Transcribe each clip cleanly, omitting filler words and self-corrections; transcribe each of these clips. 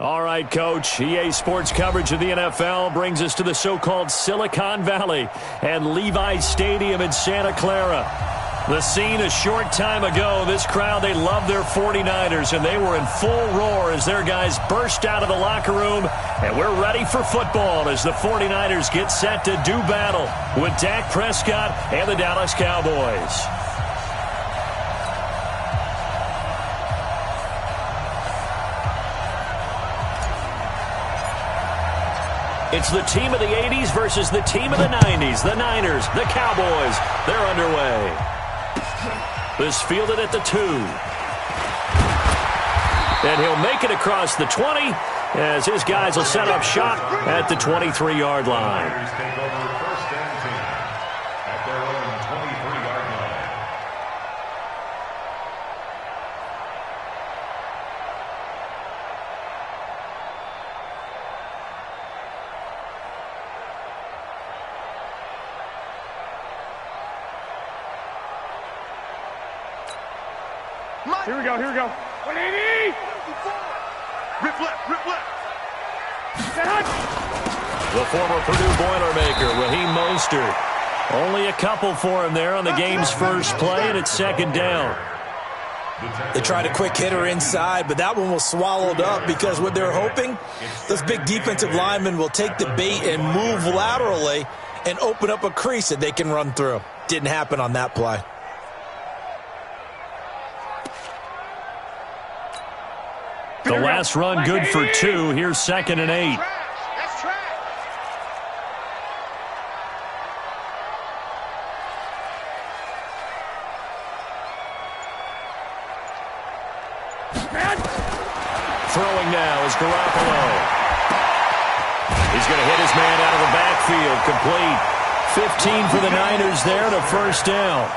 All right, Coach. EA Sports coverage of the NFL brings us to the so-called Silicon Valley and Levi's Stadium in Santa Clara. The scene a short time ago, this crowd, they love their 49ers, and they were in full roar as their guys burst out of the locker room, and we're ready for football as the 49ers get set to do battle with Dak Prescott and the Dallas Cowboys. It's the team of the 80s versus the team of the 90s. The Niners, the Cowboys, they're underway. This fielded at the 2. And he'll make it across the 20 as his guys will set up shop at the 23-yard line. Here we go, here we go. 180! Rip left, rip left. The former Purdue Boilermaker, Raheem Mostert. Only a couple for him there on the game's first play, and it's second down. They tried a quick hitter inside, but that one was swallowed up because what they're hoping, those big defensive linemen will take the bait and move laterally and open up a crease that they can run through. Didn't happen on that play. The last run good for 2. Here's 2nd and 8. That's trash. Throwing now is Garoppolo. He's going to hit his man out of the backfield. Complete. 15 for the Niners there to first down.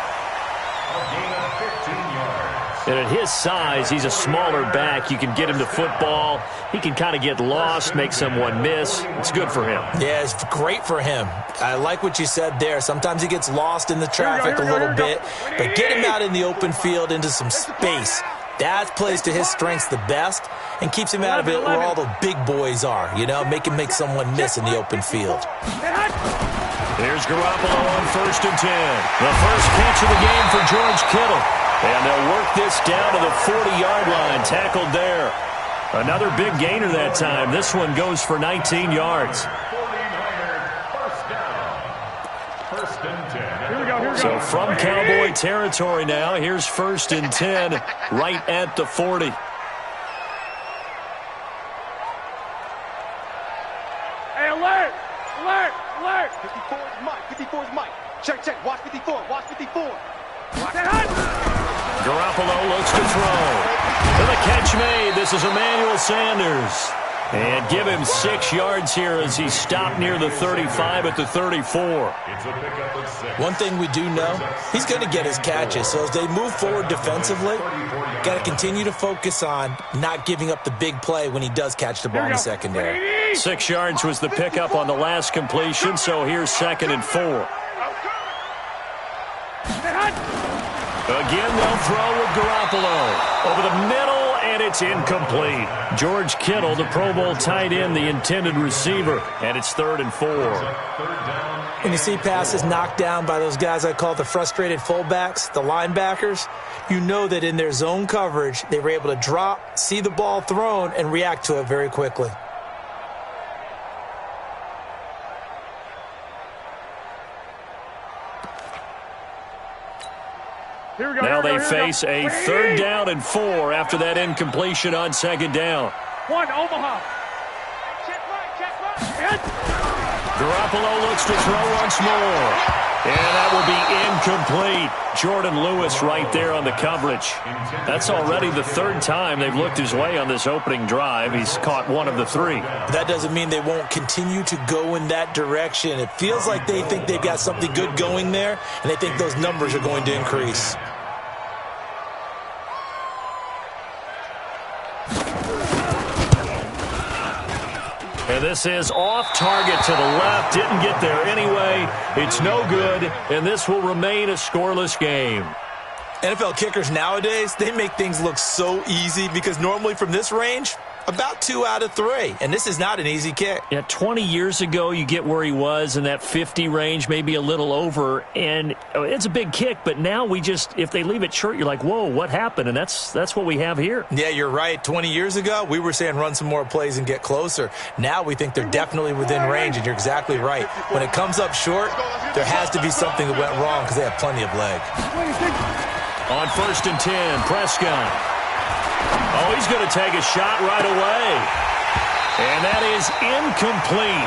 And at his size, he's a smaller back. You can get him to football. He can kind of get lost, make someone miss. It's good for him. Yeah, it's great for him. I like what you said there. Sometimes he gets lost in the traffic a little bit, but get him out in the open field into some space. That plays to his strengths the best and keeps him out of it where all the big boys are, you know, make him make someone miss in the open field. Here's Garoppolo on 1st and 10. The first catch of the game for George Kittle. And they'll work this down to the 40-yard line, tackled there. Another big gainer that time. This one goes for 19 yards. So from Cowboy territory now, here's 1st and 10 right at the 40. Hey, alert! Alert! Alert! 54 is Mike. 54 is Mike. Check, check. Watch 54. Watch 54. Watch that. Garoppolo looks to throw. And the catch made. This is Emmanuel Sanders. And give him 6 yards here as he stopped near the 35 at the 34. One thing we do know, he's going to get his catches. So as they move forward defensively, got to continue to focus on not giving up the big play when he does catch the ball in the secondary. 6 yards was the pickup on the last completion, so here's 2nd and 4. Again, they'll throw with Garoppolo. Over the middle, and it's incomplete. George Kittle, the Pro Bowl tight end, the intended receiver, and it's 3rd and 4. When you see passes knocked down by those guys I call the frustrated fullbacks, the linebackers, you know that in their zone coverage, they were able to drop, see the ball thrown, and react to it very quickly. Now they face a 3rd down and 4 after that incompletion on 2nd down. 1, Omaha. Check right, check right. Garoppolo looks to throw once more. And that will be incomplete. Jordan Lewis right there on the coverage. That's already the 3rd time they've looked his way on this opening drive. He's caught 1 of the 3. That doesn't mean they won't continue to go in that direction. It feels like they think they've got something good going there, and they think those numbers are going to increase. And this is off target to the left. Didn't get there anyway. It's no good, and this will remain a scoreless game. NFL kickers nowadays, they make things look so easy because normally from this range, About 2 out of 3, and this is not an easy kick. Yeah, 20 years ago, you get where he was in that 50 range, maybe a little over, and it's a big kick, but now if they leave it short, you're like, whoa, what happened? And that's what we have here. Yeah, you're right. 20 years ago, we were saying run some more plays and get closer. Now we think they're definitely within range, and you're exactly right. When it comes up short, there has to be something that went wrong because they have plenty of leg. On 1st and 10, Prescott. Oh, he's going to take a shot right away. And that is incomplete.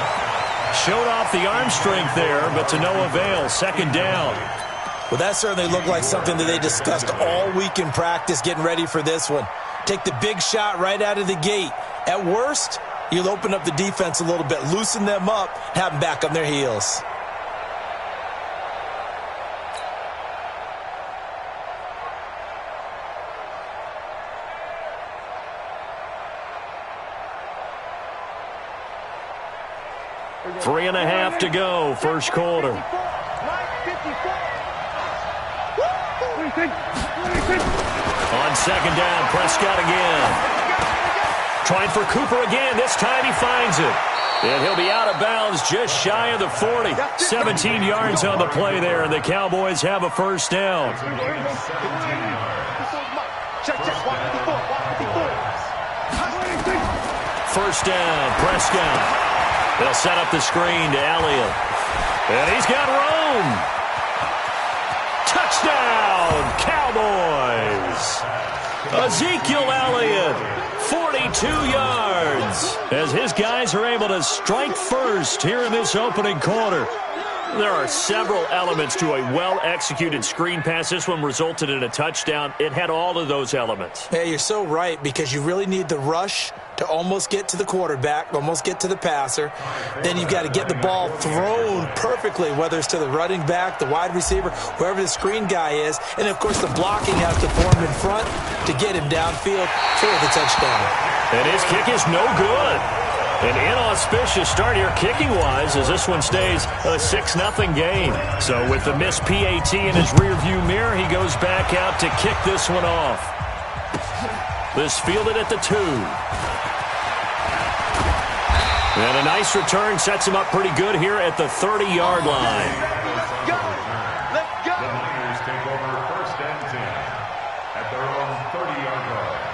Showed off the arm strength there, but to no avail. 2nd down. Well, that certainly looked like something that they discussed all week in practice getting ready for this one. Take the big shot right out of the gate. At worst, you'll open up the defense a little bit, loosen them up, have them back on their heels. Three and a half to go, first quarter. On 2nd down, Prescott again. Trying for Cooper again. This time he finds it. And he'll be out of bounds just shy of the 40. 17 yards on the play there, and the Cowboys have a first down. First down, Prescott. They'll set up the screen to Elliott. And he's got room. Touchdown, Cowboys. Ezekiel Elliott, 42 yards. As his guys are able to strike first here in this opening quarter. There are several elements to a well-executed screen pass. This one resulted in a touchdown. It had all of those elements. Hey, you're so right, because you really need the rush to almost get to the quarterback, almost get to the passer. Then you've got to get the ball thrown perfectly, whether it's to the running back, the wide receiver, whoever the screen guy is. And, of course, the blocking has to form in front to get him downfield for the touchdown. And his kick is no good. An inauspicious start here kicking-wise as this one stays a 6-0 game. So with the missed PAT in his rearview mirror, he goes back out to kick this one off. This fielded at the 2. And a nice return sets him up pretty good here at the 30-yard line. Let's go! Let's go! The Niners take over 1st and 10 at their own 30-yard line.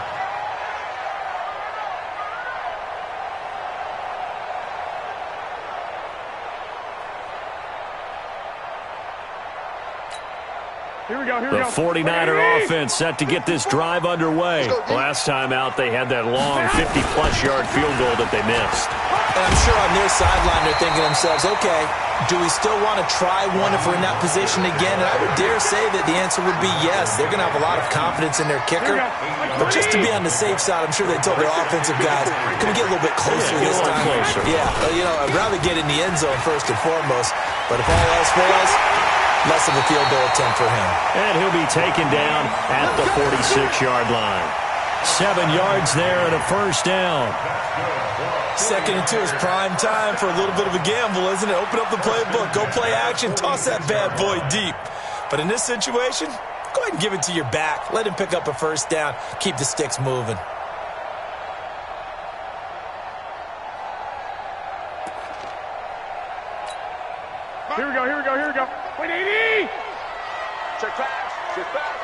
Here we go, here we The go. 49er offense set to get this drive underway. Last time out, they had that long 50-plus yard field goal that they missed. And I'm sure on their sideline they're thinking to themselves, okay, do we still want to try one if we're in that position again? And I would dare say that the answer would be yes. They're going to have a lot of confidence in their kicker. But just to be on the safe side, I'm sure they told their offensive guys, can we get a little bit closer this time? Closer. Yeah, I'd rather get in the end zone first and foremost. But if all else fails, less of a field goal attempt for him. And he'll be taken down at the 46-yard line. 7 yards there and a first down. 2nd and 2 is prime time for a little bit of a gamble, isn't it? Open up the playbook, go play action, toss that bad boy deep. But in this situation, go ahead and give it to your back. Let him pick up a first down, keep the sticks moving. Here we go, here we go, here we go. Wait, 80! Check pass, check pass.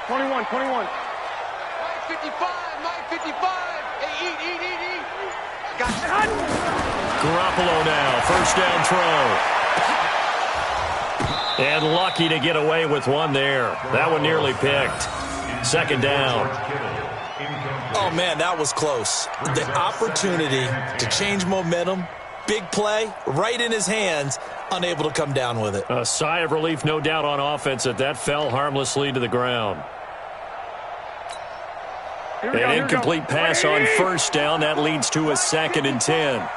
21, 21. Mike 55, Mike 55. Hey, eat. Got you. Garoppolo now, first down throw. And lucky to get away with one there. That one nearly picked. 2nd down. Oh, man, that was close. The opportunity to change momentum, big play, right in his hands, unable to come down with it. A sigh of relief, no doubt, on offense that fell harmlessly to the ground. An incomplete pass on first down. That leads to a 2nd and 10.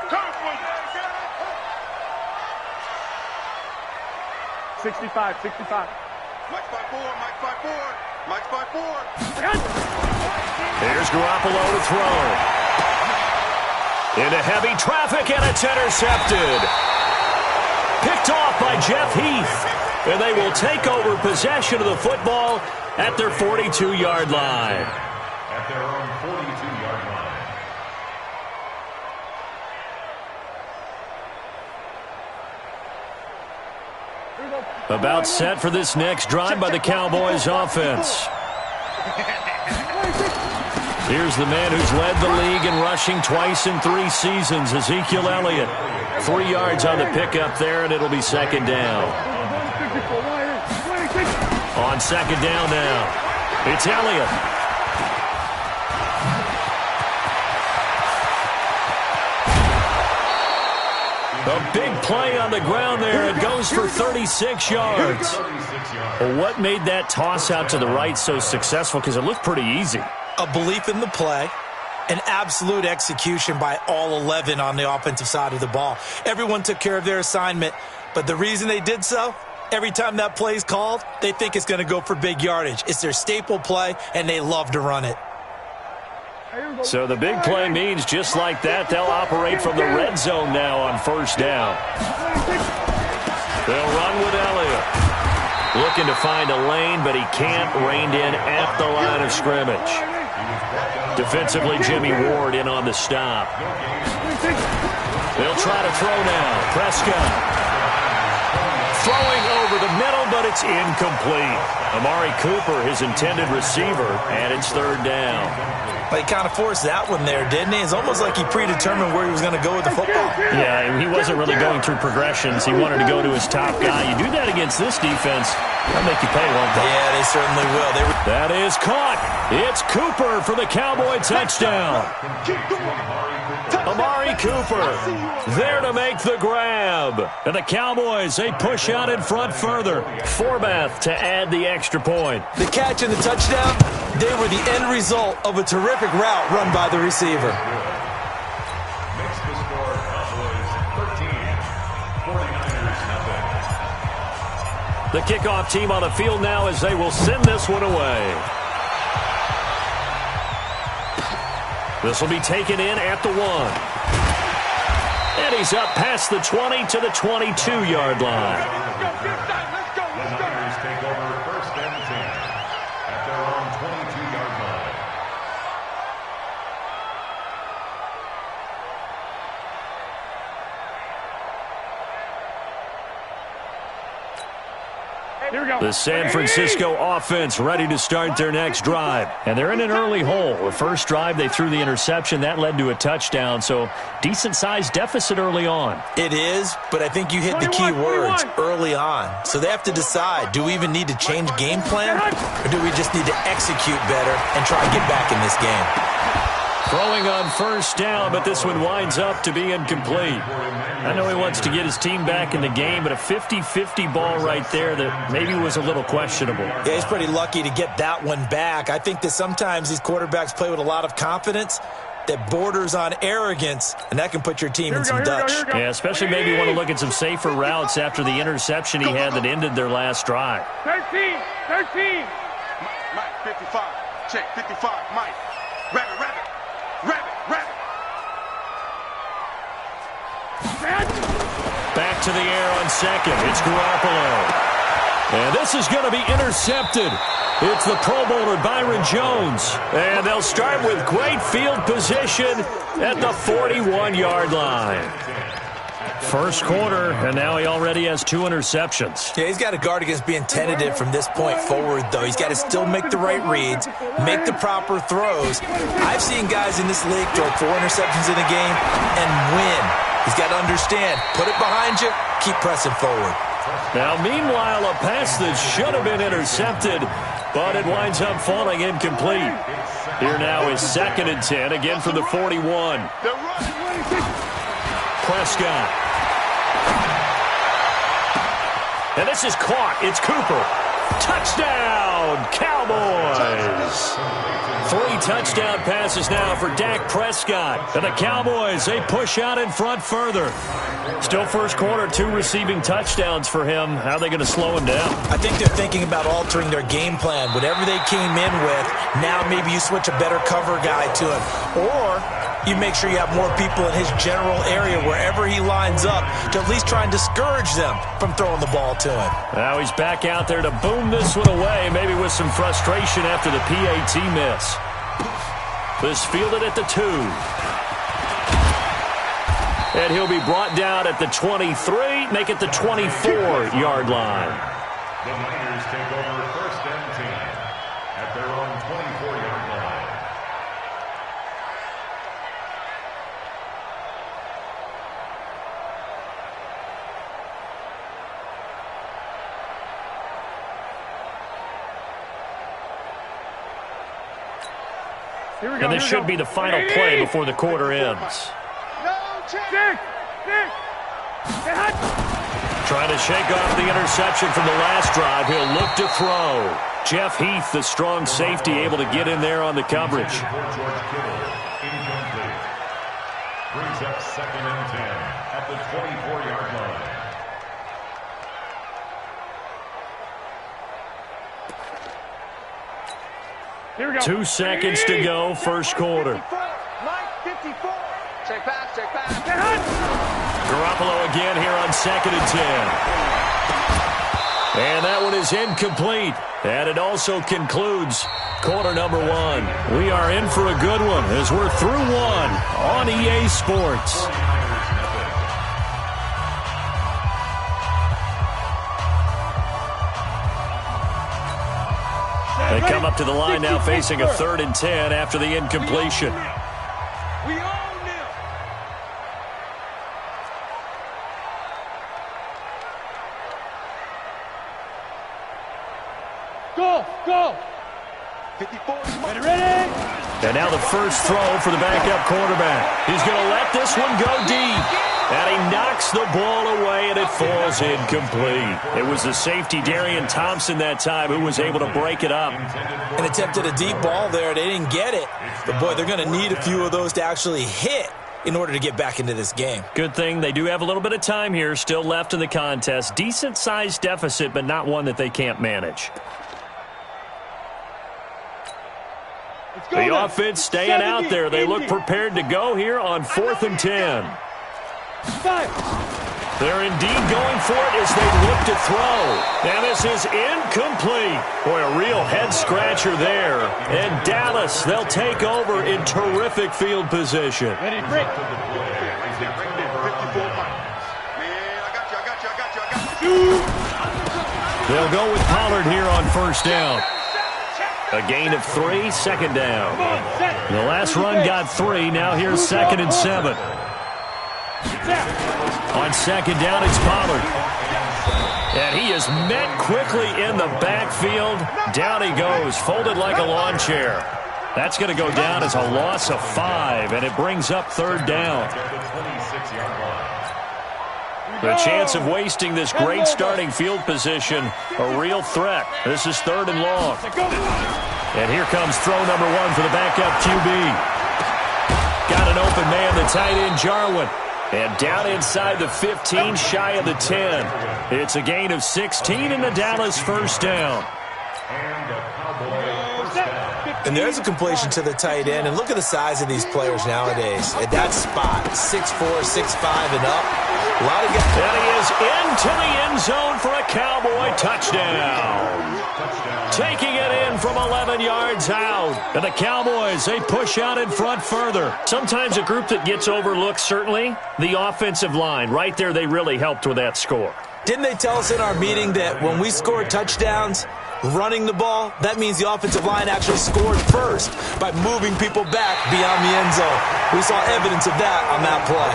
65. Mike's 5'4", Mike's 5'4", Mike's 5'4". Here's Garoppolo to throw. Into heavy traffic, and it's intercepted. Picked off by Jeff Heath. And they will take over possession of the football at their 42-yard line. At their own 42-yard line. About set for this next drive by the Cowboys offense. Here's the man who's led the league in rushing twice in 3 seasons, Ezekiel Elliott. 3 yards on the pickup there, and it'll be second down. On second down now, it's Elliott. A big play on the ground there. It goes for 36 yards. Well, what made that toss out to the right so successful? Because it looked pretty easy. A belief in the play, an absolute execution by all 11 on the offensive side of the ball. Everyone took care of their assignment, but the reason they did so, every time that play is called, they think it's going to go for big yardage. It's their staple play, and they love to run it. So the big play means just like that, they'll operate from the red zone now on first down. They'll run with Elliott. Looking to find a lane, but he can't. Reined in at the line of scrimmage. Defensively, Jimmy Ward in on the stop. They'll try to throw now. Prescott. Throwing over the middle, but it's incomplete. Amari Cooper, his intended receiver, and it's third down. But he kind of forced that one there, didn't he? It's almost like he predetermined where he was going to go with the football. Yeah, he wasn't really going through progressions. He wanted to go to his top guy. You do that against this defense, they'll make you pay, won't they? Yeah, they certainly will. That is caught. It's Cooper for the Cowboy touchdown. Amari Cooper there to make the grab. And the Cowboys, they push out in front further. Forbath to add the extra point. The catch and the touchdown, they were the end result of a terrific route run by the receiver. Makes the score Cowboys 13, 49ers nothing. The kickoff team on the field now as they will send this one away. This will be taken in at the 1. And he's up past the 20 to the 22-yard line. The Niners take over first and 10 at their own 22-yard line. Here we go. The San Francisco offense ready to start their next drive. And they're in an early hole. The first drive, they threw the interception. That led to a touchdown, so decent-sized deficit early on. It is, but I think you hit the key words early on. So they have to decide, do we even need to change game plan, or do we just need to execute better and try to get back in this game? Throwing on first down, but this one winds up to be incomplete. I know he wants to get his team back in the game, but a 50-50 ball right there that maybe was a little questionable. Yeah, he's pretty lucky to get that one back. I think that sometimes these quarterbacks play with a lot of confidence that borders on arrogance, and that can put your team in some Dutch. Yeah, especially maybe want to look at some safer routes after the interception he had that ended their last drive. 13. Mike, 55. Check, 55. Mike. Rabbit. Back to the air on second. It's Garoppolo. And this is going to be intercepted. It's the Pro Bowler Byron Jones. And they'll start with great field position at the 41-yard line. First quarter, and now he already has 2 interceptions. Yeah, he's got to guard against being tentative from this point forward, though. He's got to still make the right reads, make the proper throws. I've seen guys in this league throw 4 interceptions in a game and win. He's got to understand, put it behind you, keep pressing forward. Now, meanwhile, a pass that should have been intercepted, but it winds up falling incomplete. Here now is 2nd and 10, again from the 41. Prescott. And this is caught. It's Cooper. Touchdown, Cowboys. 3 touchdown passes now for Dak Prescott. And the Cowboys, they push out in front further. Still first quarter, 2 receiving touchdowns for him. How are they going to slow him down? I think they're thinking about altering their game plan. Whatever they came in with, now maybe you switch a better cover guy to him. Or you make sure you have more people in his general area wherever he lines up to at least try and discourage them from throwing the ball to him. Now he's back out there to boom this one away, maybe with some frustration after the PAT miss. This fielded at the 2. And he'll be brought down at the 23, make it the 24-yard line. The Niners take over first and 10 at their own 24-yard line. Here we go. And this should be the final play before the quarter ends. Trying to shake off the interception from the last drive. He'll look to throw. Jeff Heath, the strong safety, able to get in there on the coverage. Brings up second and 10 at the 24-yard line. Here we go. 2 seconds to go, first quarter. Mike, 54. Check pass, check pass. Garoppolo again here on second and 10. And that one is incomplete. And it also concludes quarter number 1. We are in for a good one as we're through one on EA Sports. They come up to the line now facing a 3rd and 10 after the incompletion. We own them. Go, go. 54. Ready? And now the first throw for the backup quarterback. He's going to let this one go deep. And he knocks the ball away, and it falls incomplete. It was the safety, Darian Thompson, that time who was able to break it up. And attempted a deep ball there. They didn't get it. But, boy, they're going to need a few of those to actually hit in order to get back into this game. Good thing they do have a little bit of time here still left in the contest. Decent-sized deficit, but not one that they can't manage. The offense staying out there. They look prepared to go here on 4th and 10. They're indeed going for it as they look to throw. And this is incomplete. Boy, a real head-scratcher there. And Dallas, they'll take over in terrific field position. Ready, break. They'll go with Pollard here on first down. A gain of 3, second down. The last run got 3. Now here's 2nd and 7. On second down, it's Pollard. And he is met quickly in the backfield. Down he goes, folded like a lawn chair. That's going to go down as a loss of 5, and it brings up 3rd down. The chance of wasting this great starting field position, a real threat. This is 3rd and long. And here comes throw number 1 for the backup QB. Got an open man, the tight end, Jarwin. And down inside the 15, shy of the 10. It's a gain of 16 in the Dallas first down. And there's a completion to the tight end. And look at the size of these players nowadays. At that spot, 6'4", 6'5", and up. A lot of guys. And he is into the end zone for a Cowboy touchdown. Taking it in from 11 yards out. And the Cowboys, they push out in front further. Sometimes a group that gets overlooked, certainly, the offensive line. Right there, they really helped with that score. Didn't they tell us in our meeting that when we score touchdowns, running the ball, that means the offensive line actually scored first by moving people back beyond the end zone. We saw evidence of that on that play.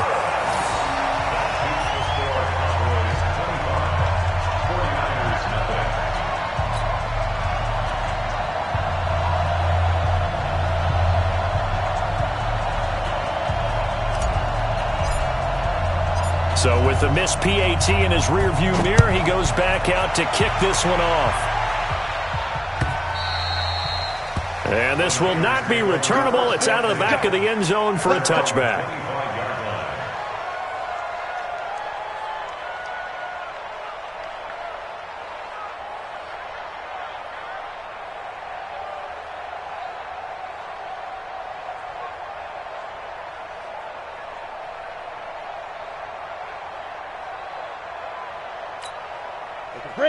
So with the missed PAT in his rearview mirror, he goes back out to kick this one off. And this will not be returnable. It's out of the back of the end zone for a touchback.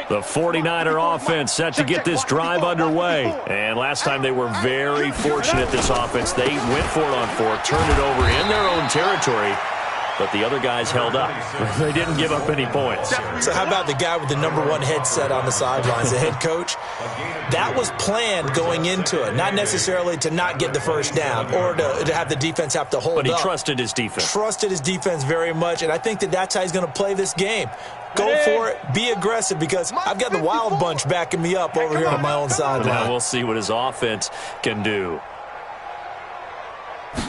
The 49er offense set to get this drive underway. And last time they were very fortunate, this offense. They went for it on 4, turned it over in their own territory, but the other guys held up. They didn't give up any points. So how about the guy with the #1 headset on the sidelines, the head coach? That was planned going into it, not necessarily to not get the first down or to have the defense have to hold up. But he trusted his defense. Trusted his defense very much, and I think that's how he's going to play this game. Go for it. Be aggressive, because I've got the wild bunch backing me up over here on my own sideline. Now we'll see what his offense can do.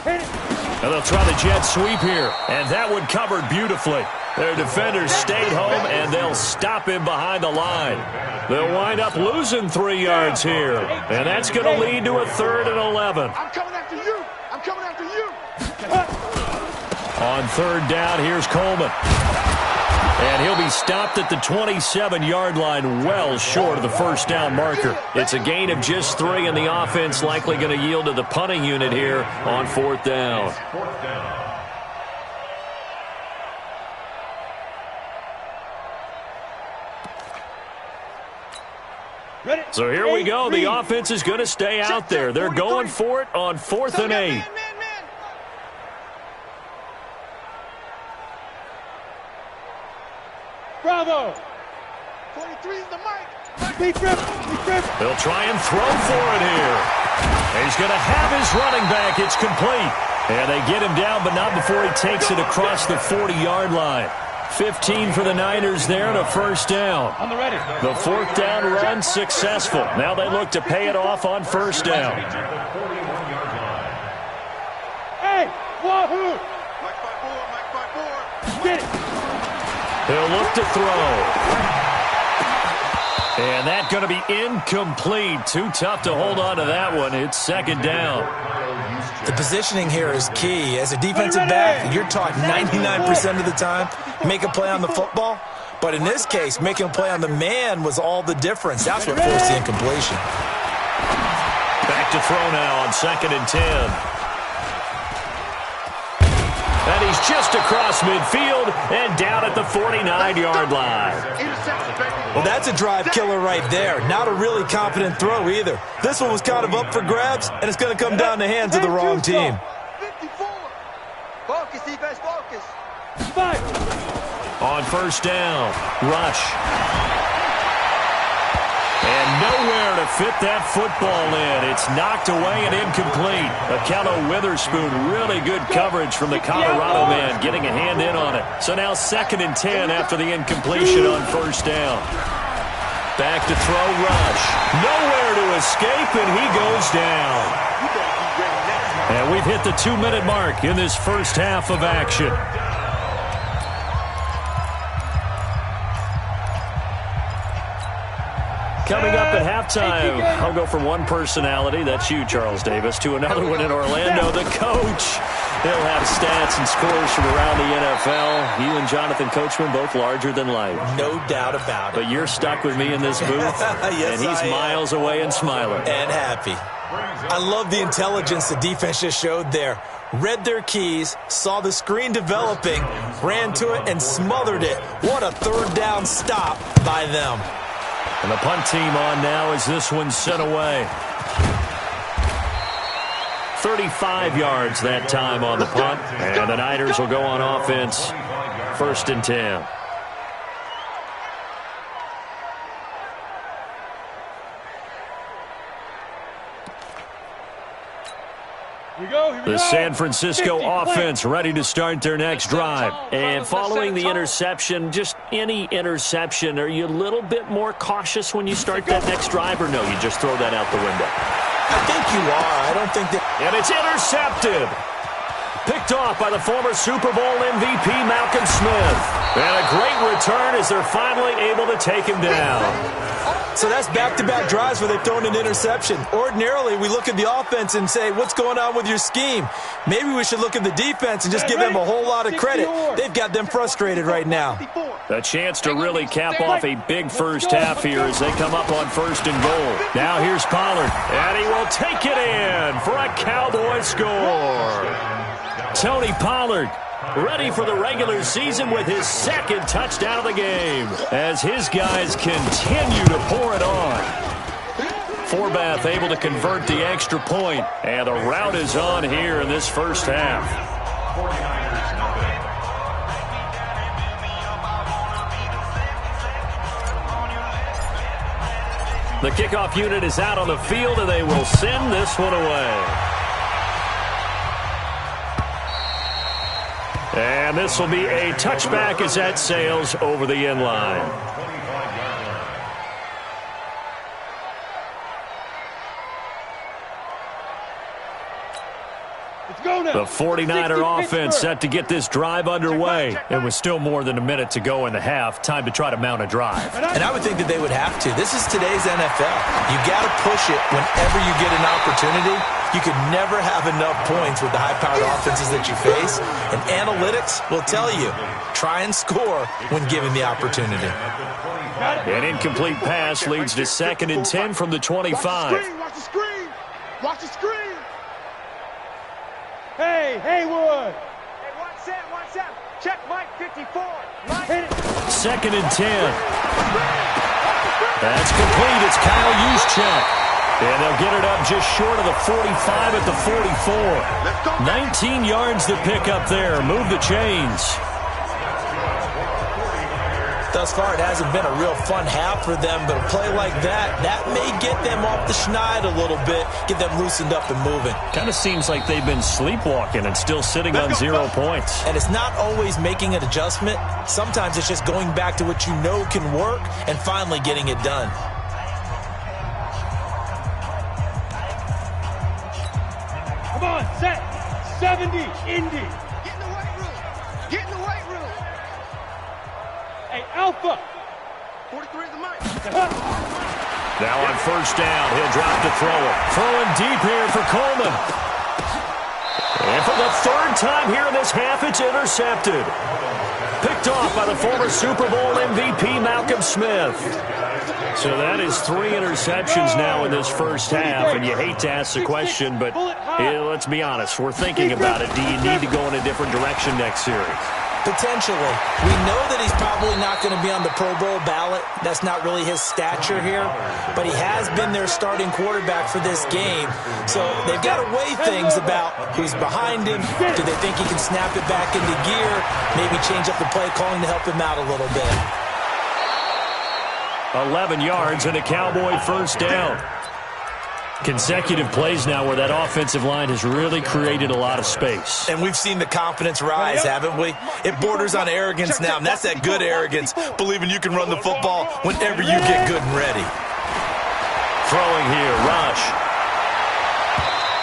And they'll try the jet sweep here, and that one covered beautifully. Their defenders stayed home, and they'll stop him behind the line. They'll wind up losing 3 yards here, and that's going to lead to a 3rd and 11. I'm coming after you. I'm coming after you. On 3rd down, here's Coleman. And he'll be stopped at the 27-yard line, well short of the first down marker. It's a gain of just 3, and the offense likely going to yield to the punting unit here on 4th down. So here we go. The offense is going to stay out there. They're going for it on 4th and 8. Bravo. 43 is the mic. They'll try and throw for it here. He's going to have his running back. It's complete. And they get him down, but not before he takes it across the 40-yard line. 15 for the Niners there and a first down. On the ready. The 4th down run successful. Now they look to pay it off on first down. Hey, wahoo! Mike by 4. Get it. He'll look to throw. And that's going to be incomplete. Too tough to hold on to that one. It's 2nd down. The positioning here is key. As a defensive back, you're taught 99% of the time, make a play on the football. But in this case, making a play on the man was all the difference. That's what forced the incompletion. Back to throw now on 2nd and 10. And he's just across midfield and down at the 49-yard line. Well, that's a drive killer right there. Not a really confident throw either. This one was kind of up for grabs, and it's going to come down the hands of the wrong team. 54. Focus, defense, focus. 5. On first down, rush. And nowhere to fit that football in. It's knocked away and incomplete. Akello Witherspoon, really good coverage from the Colorado man, getting a hand in on it. So now 2nd and 10 after the incompletion on first down. Back to throw, rush. Nowhere to escape, and he goes down. And we've hit the 2-minute mark in this first half of action. Coming up at halftime, I'll go from one personality, that's you, Charles Davis, to another one in Orlando, the coach. He'll have stats and scores from around the NFL. You and Jonathan Coachman, both larger than life. No doubt about it. But you're stuck with me in this booth, yes, and he's miles away and smiling. And happy. I love the intelligence the defense just showed there. Read their keys, saw the screen developing, ran to it, and smothered it. What a 3rd down stop by them. And the punt team on now as this one's sent away. 35 yards that time on the punt. And the Niners will go on offense. 1st and 10. The San Francisco offense ready to start their next drive. And following the interception, just any interception, are you a little bit more cautious when you start that next drive, or no, you just throw that out the window? I think you are. I don't think that... And it's intercepted. Picked off by the former Super Bowl MVP, Malcolm Smith. And a great return as they're finally able to take him down. So that's back-to-back drives where they've thrown an interception. Ordinarily, we look at the offense and say, what's going on with your scheme? Maybe we should look at the defense and just give them a whole lot of credit. They've got them frustrated right now. A chance to really cap off a big first half here as they come up on 1st and goal. Now here's Pollard, and he will take it in for a Cowboy score. Tony Pollard ready for the regular season with his 2nd touchdown of the game as his guys continue to pour it on. Forbath able to convert the extra point, and the route is on here in this first half. The kickoff unit is out on the field, and they will send this one away. And this will be a touchback as that sails over the end line. The 49er offense set to get this drive underway. It was still more than a minute to go in the half. Time to try to mount a drive. And I would think that they would have to. This is today's NFL. You got to push it whenever you get an opportunity. You could never have enough points with the high-powered offenses that you face. And analytics will tell you, try and score when given the opportunity. An incomplete pass leads to 2nd and 10 from the 25. Watch the screen. Watch the screen. Hey, Haywood. Hey, one set. Check Mike 54. Mike. 2nd and 10. That's complete. It's Kyle Juszczyk. And they'll get it up just short of the 45 at the 44. 19 yards to pick up there. Move the chains. Thus far, it hasn't been a real fun half for them, but a play like that may get them off the schneid a little bit, get them loosened up and moving. Kind of seems like they've been sleepwalking and still sitting on 0 points. And it's not always making an adjustment. Sometimes it's just going back to what you know can work and finally getting it done. Come on, set. 70, Indy. Get in the weight room. Get in the weight room. Hey, Alpha. 43 is the mic. Now on 1st down, he'll drop to throw it. Throwing deep here for Coleman. And for the 3rd time here in this half, it's intercepted. Picked off by the former Super Bowl MVP, Malcolm Smith. So that is 3 interceptions now in this first half, and you hate to ask the question, but let's be honest, we're thinking about it. Do you need to go in a different direction next series? Potentially. We know that he's probably not going to be on the Pro Bowl ballot. That's not really his stature here. But he has been their starting quarterback for this game. So they've got to weigh things about who's behind him. Do they think he can snap it back into gear? Maybe change up the play calling to help him out a little bit. 11 yards and a Cowboy 1st down. Consecutive plays now where that offensive line has really created a lot of space. And we've seen the confidence rise, haven't we? It borders on arrogance now, and that's that good arrogance, believing you can run the football whenever you get good and ready. Throwing here, Rush.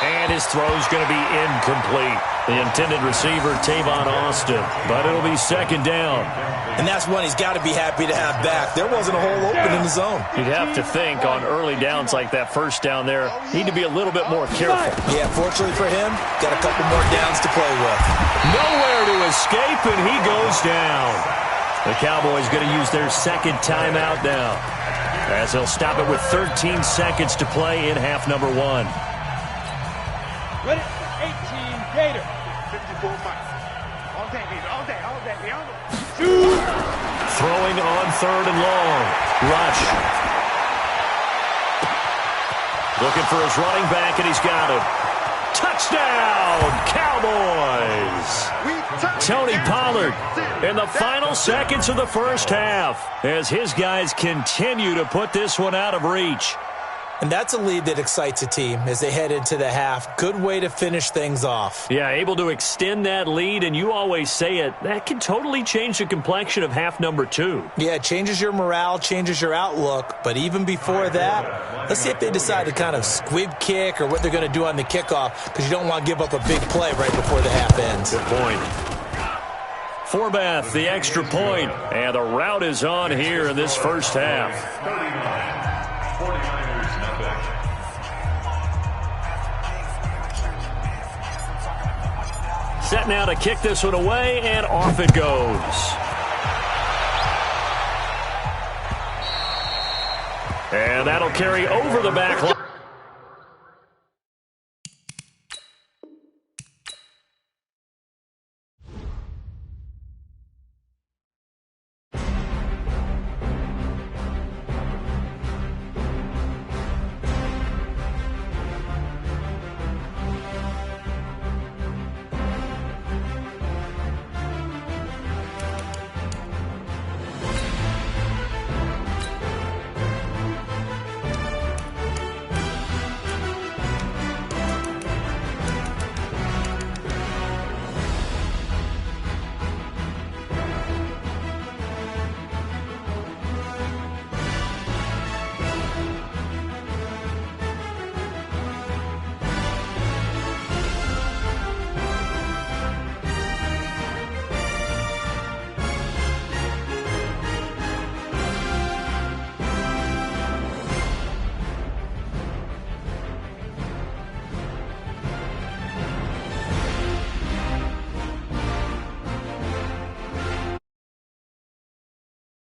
And his throw's going to be incomplete. The intended receiver, Tavon Austin. But it'll be 2nd down. And that's one he's got to be happy to have back. There wasn't a hole open in the zone. You'd have to think on early downs like that 1st down there, need to be a little bit more careful. Yeah, fortunately for him, got a couple more downs to play with. Nowhere to escape, and he goes down. The Cowboys going to use their 2nd timeout now, as they'll stop it with 13 seconds to play in half number 1. Ready? 18, Gator. 54 mic. All day, baby. All day. Throwing on 3rd and long. Rush. Looking for his running back, and he's got him. Touchdown, Cowboys! Tony Pollard in the final seconds of the 1st half as his guys continue to put this one out of reach. And that's a lead that excites a team as they head into the half. Good way to finish things off. Yeah, able to extend that lead, and you always say it, that can totally change the complexion of half number 2. Yeah, it changes your morale, changes your outlook. But even before that, let's see if they decide to kind of squib kick or what they're going to do on the kickoff, because you don't want to give up a big play right before the half ends. Good point. Forbath, the extra point, and the route is on here in this 1st half. 49ers nothing. Set now to kick this one away, and off it goes. And that'll carry over the back line.